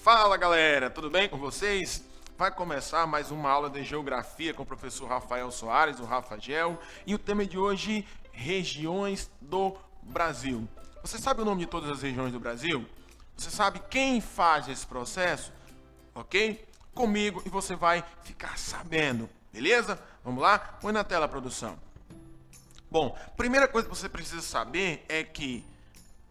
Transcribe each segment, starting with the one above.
Fala galera, tudo bem com vocês? Vai começar mais uma aula de geografia com o professor Rafael Soares, o Rafa Gel, e o tema de hoje, regiões do Brasil. Você sabe o nome de todas as regiões do Brasil? Você sabe quem faz esse processo? Ok? Comigo e você vai ficar sabendo, beleza? Vamos lá? Põe na tela, produção. Bom, primeira coisa que você precisa saber é que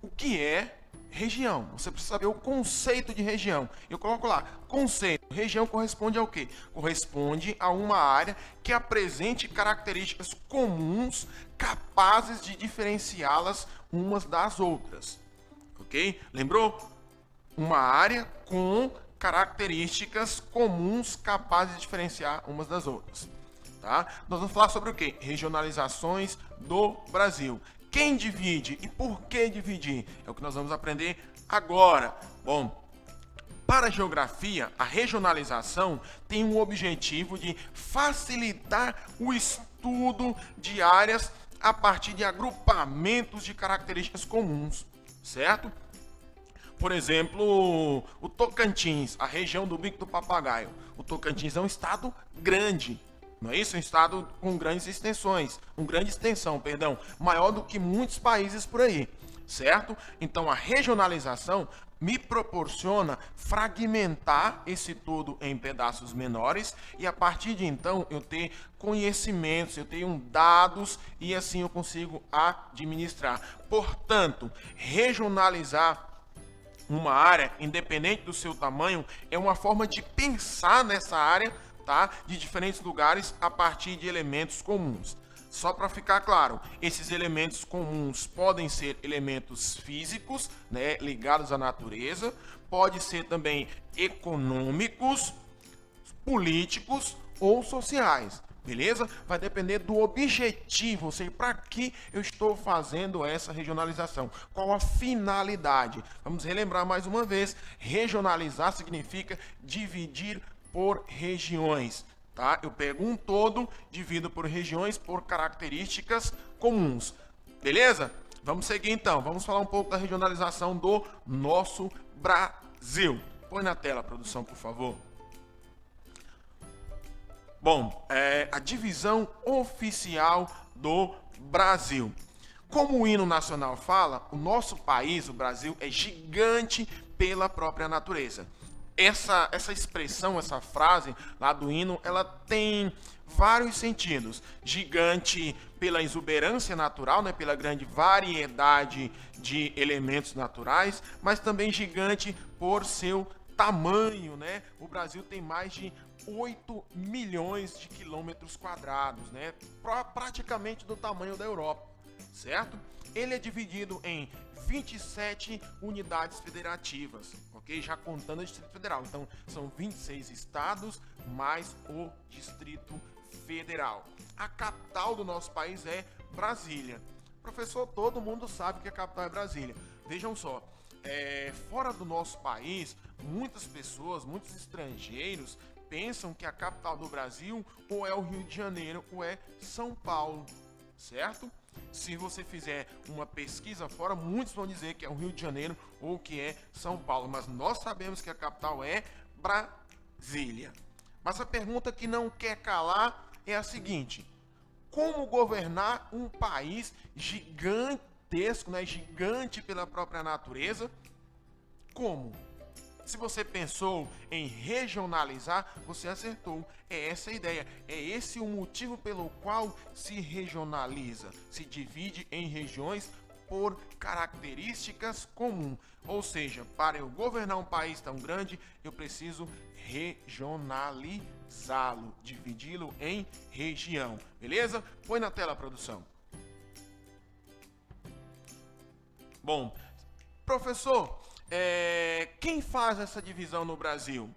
o que é região? Você precisa saber o conceito de região. Eu coloco lá, conceito. Região corresponde ao quê? Corresponde a uma área que apresente características comuns capazes de diferenciá-las umas das outras. Ok? Lembrou? Uma área com características comuns capazes de diferenciar umas das outras. Tá? Nós vamos falar sobre o quê? Regionalizações do Brasil. Quem divide e por que dividir? É o que nós vamos aprender agora. Bom, para a geografia, a regionalização tem o objetivo de facilitar o estudo de áreas a partir de agrupamentos de características comuns, certo? Por exemplo, o Tocantins, a região do Bico do Papagaio. O Tocantins é um estado grande, não é isso? É um estado com grandes extensões, com grande extensão, perdão, maior do que muitos países por aí, certo? Então a regionalização me proporciona fragmentar esse todo em pedaços menores e a partir de então eu ter conhecimentos, eu tenho dados e assim eu consigo administrar. Portanto, regionalizar uma área, independente do seu tamanho, é uma forma de pensar nessa área, tá? De diferentes lugares a partir de elementos comuns. Só para ficar claro, esses elementos comuns podem ser elementos físicos, né, ligados à natureza, pode ser também econômicos, políticos ou sociais. Beleza? Vai depender do objetivo, ou seja, para que eu estou fazendo essa regionalização. Qual a finalidade? Vamos relembrar mais uma vez. Regionalizar significa dividir por regiões. Tá? Eu pego um todo, divido por regiões, por características comuns. Beleza? Vamos seguir então. Vamos falar um pouco da regionalização do nosso Brasil. Põe na tela, produção, por favor. Bom, a divisão oficial do Brasil. Como o hino nacional fala, o nosso país, o Brasil, é gigante pela própria natureza. Essa expressão, essa frase lá do hino, ela tem vários sentidos. Gigante pela exuberância natural, né, pela grande variedade de elementos naturais, mas também gigante por seu tamanho, né? O Brasil tem mais de 8 milhões de quilômetros quadrados, né? Praticamente do tamanho da Europa, certo? Ele é dividido em 27 unidades federativas, ok? Já contando o Distrito Federal. Então, são 26 estados mais o Distrito Federal. A capital do nosso país é Brasília. Professor, todo mundo sabe que a capital é Brasília. Vejam só, fora do nosso país, muitas pessoas, muitos estrangeiros pensam que a capital do Brasil ou é o Rio de Janeiro ou é São Paulo, certo? Se você fizer uma pesquisa fora, muitos vão dizer que é o Rio de Janeiro ou que é São Paulo, mas nós sabemos que a capital é Brasília. Mas a pergunta que não quer calar é a seguinte: como governar um país gigantesco, né? Gigante pela própria natureza? Como? Se você pensou em regionalizar, você acertou. É essa a ideia. É esse o motivo pelo qual se regionaliza. Se divide em regiões por características comuns. Ou seja, para eu governar um país tão grande, eu preciso regionalizá-lo, dividi-lo em região. Beleza? Põe na tela, produção. Bom, professor, quem faz essa divisão no Brasil?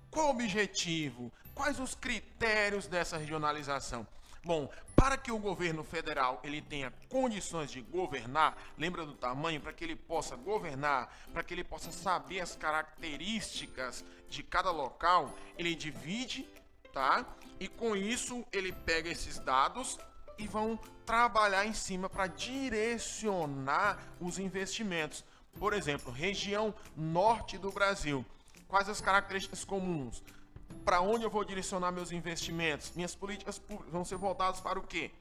Qual o objetivo? Quais os critérios dessa regionalização? Bom, para que o governo federal ele tenha condições de governar, lembra do tamanho, para que ele possa governar, para que ele possa saber as características de cada local, ele divide, tá? E com isso ele pega esses dados e vão trabalhar em cima para direcionar os investimentos. Por exemplo, região norte do Brasil. Quais as características comuns? Para onde eu vou direcionar meus investimentos? Minhas políticas públicas vão ser voltadas para o quê?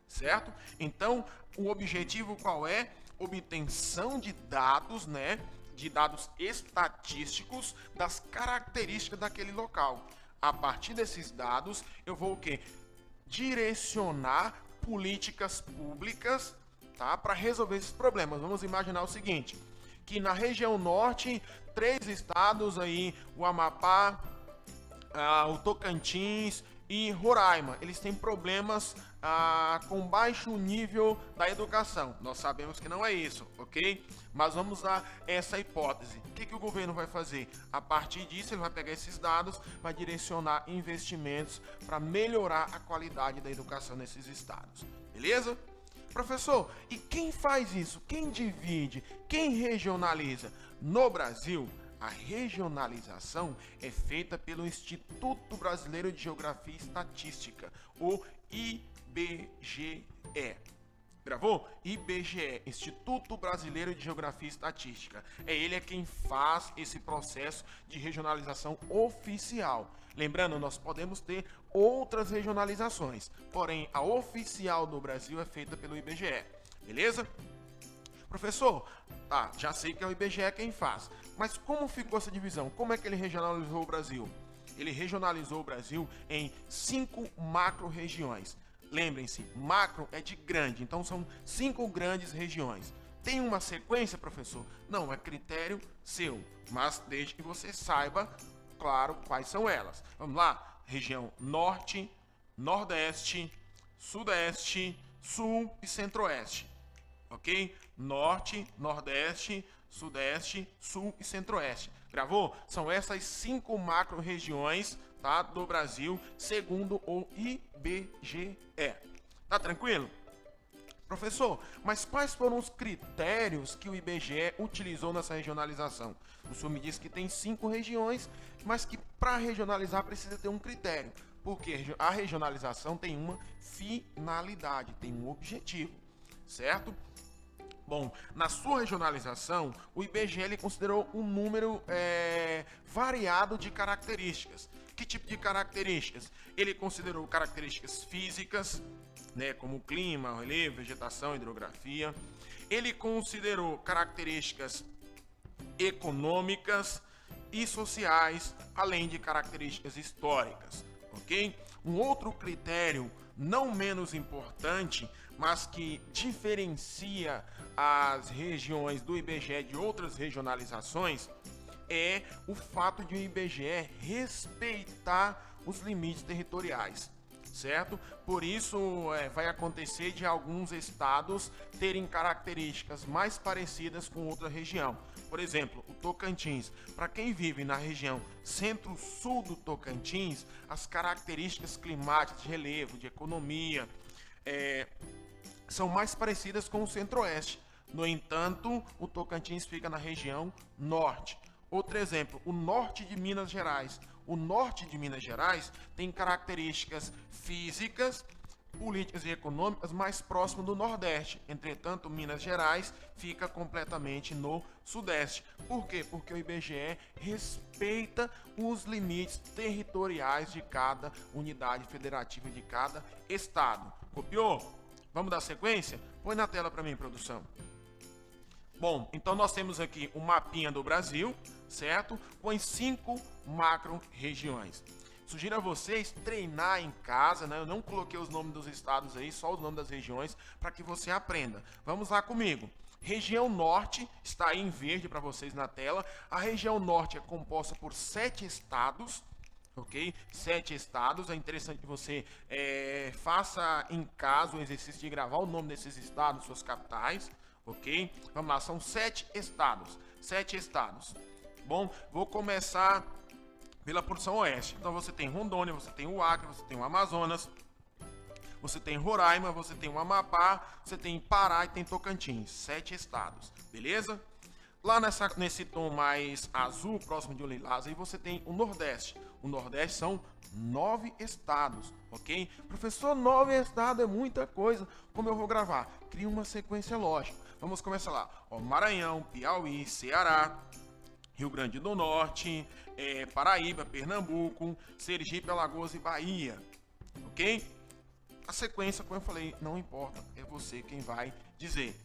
Certo? Então, o objetivo qual é? Obtenção de dados, né? De dados estatísticos das características daquele local. A partir desses dados, eu vou o quê? Direcionar políticas públicas, tá? Para resolver esses problemas. Vamos imaginar o seguinte, que na região norte, 3 estados aí, o Amapá, o Tocantins e Roraima, eles têm problemas com baixo nível da educação. Nós sabemos que não é isso, ok? Mas vamos usar essa hipótese. O que o governo vai fazer? A partir disso, ele vai pegar esses dados, vai direcionar investimentos para melhorar a qualidade da educação nesses estados. Beleza? Professor, e quem faz isso? Quem divide? Quem regionaliza? No Brasil, a regionalização é feita pelo Instituto Brasileiro de Geografia e Estatística, o IBGE. Gravou? IBGE, Instituto Brasileiro de Geografia e Estatística. Ele é quem faz esse processo de regionalização oficial. Lembrando, nós podemos ter outras regionalizações, porém a oficial do Brasil é feita pelo IBGE. Beleza? Professor, já sei que é o IBGE quem faz, mas como ficou essa divisão? Como é que ele regionalizou o Brasil? Ele regionalizou o Brasil em 5 macro-regiões. Lembrem-se, macro é de grande, então são 5 grandes regiões. Tem uma sequência, professor? Não, é critério seu, mas desde que você saiba, claro, quais são elas. Vamos lá? Região Norte, Nordeste, Sudeste, Sul e Centro-Oeste. Ok? Norte, Nordeste, Sudeste, Sul e Centro-Oeste. Gravou? São essas 5 macro-regiões, tá, do Brasil, segundo o IBGE. Tá tranquilo? Professor, mas quais foram os critérios que o IBGE utilizou nessa regionalização? O senhor me disse que tem 5 regiões, mas que para regionalizar precisa ter um critério. Porque a regionalização tem uma finalidade, tem um objetivo, certo? Bom, na sua regionalização, o IBGE ele considerou um número variado de características. Que tipo de características? Ele considerou características físicas, né, como clima, relevo, vegetação, hidrografia. Ele considerou características econômicas e sociais, além de características históricas, ok? Um outro critério não menos importante, mas que diferencia as regiões do IBGE de outras regionalizações, é o fato de o IBGE respeitar os limites territoriais, certo? Por isso vai acontecer de alguns estados terem características mais parecidas com outra região. Por exemplo, o Tocantins. Para quem vive na região centro-sul do Tocantins, as características climáticas, de relevo, de economia, são mais parecidas com o Centro-Oeste. No entanto, o Tocantins fica na região norte. Outro exemplo, o norte de Minas Gerais. O norte de Minas Gerais tem características físicas, políticas e econômicas mais próximo do Nordeste. Entretanto, Minas Gerais fica completamente no Sudeste. Por quê? Porque o IBGE respeita os limites territoriais de cada unidade federativa de cada estado. Copiou? Vamos dar sequência? Põe na tela para mim, produção. Bom, então nós temos aqui o mapinha do Brasil, certo? Com as 5 macro-regiões. Sugiro a vocês treinar em casa, né? Eu não coloquei os nomes dos estados aí, só os nomes das regiões, para que você aprenda. Vamos lá comigo. Região Norte, está aí em verde para vocês na tela. A região Norte é composta por 7 estados, ok? 7 estados. É interessante que você faça em casa o exercício de gravar o nome desses estados, suas capitais, ok? Vamos lá, são 7 estados. 7 estados. Bom, vou começar pela porção oeste. Então você tem Rondônia, você tem o Acre, você tem o Amazonas, você tem Roraima, você tem o Amapá, você tem Pará e tem Tocantins. 7 estados, beleza? Lá nesse tom mais azul, próximo de um lilás, aí você tem o Nordeste. O Nordeste são 9 estados, ok? Professor, 9 estados é muita coisa. Como eu vou gravar? Cria uma sequência lógica. Vamos começar lá. Ó, Maranhão, Piauí, Ceará, Rio Grande do Norte, Paraíba, Pernambuco, Sergipe, Alagoas e Bahia, ok? A sequência, como eu falei, não importa, é você quem vai dizer.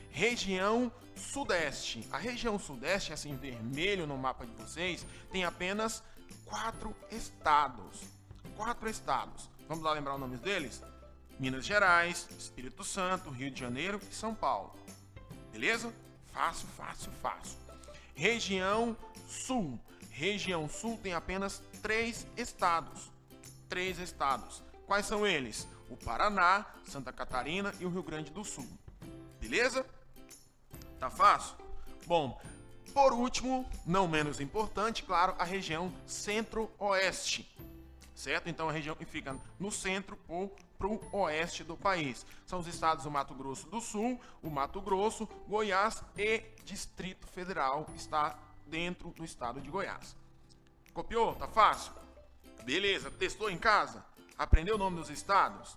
Região Sudeste. A região Sudeste, assim, vermelho no mapa de vocês, tem apenas 4 estados. 4 estados. Vamos lá lembrar os nomes deles? Minas Gerais, Espírito Santo, Rio de Janeiro e São Paulo. Beleza? Fácil, fácil, fácil. Região Sul. Região Sul tem apenas 3 estados. 3 estados. Quais são eles? O Paraná, Santa Catarina e o Rio Grande do Sul. Beleza? Tá fácil? Bom, por último, não menos importante, claro, a região Centro-Oeste. Certo? Então a região que fica no centro para o oeste do país. São os estados do Mato Grosso do Sul, o Mato Grosso, Goiás e Distrito Federal está dentro do estado de Goiás. Copiou? Tá fácil? Beleza, testou em casa? Aprendeu o nome dos estados?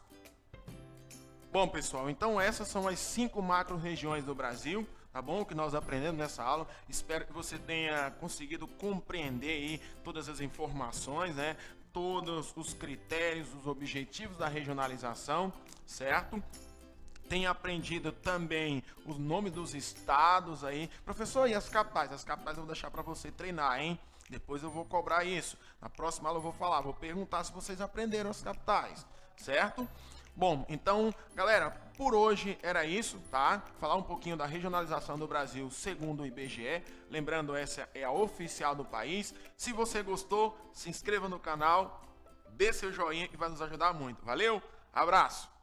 Bom, pessoal, então essas são as 5 macro-regiões do Brasil, tá bom? Que nós aprendemos nessa aula. Espero que você tenha conseguido compreender aí todas as informações, né? Todos os critérios, os objetivos da regionalização, certo? Tenha aprendido também os nomes dos estados aí. Professor, e as capitais? As capitais eu vou deixar para você treinar, hein? Depois eu vou cobrar isso. Na próxima aula eu vou falar, vou perguntar se vocês aprenderam as capitais, certo? Bom, então, galera, por hoje era isso, tá? Falar um pouquinho da regionalização do Brasil segundo o IBGE. Lembrando, essa é a oficial do país. Se você gostou, se inscreva no canal, dê seu joinha que vai nos ajudar muito. Valeu, abraço!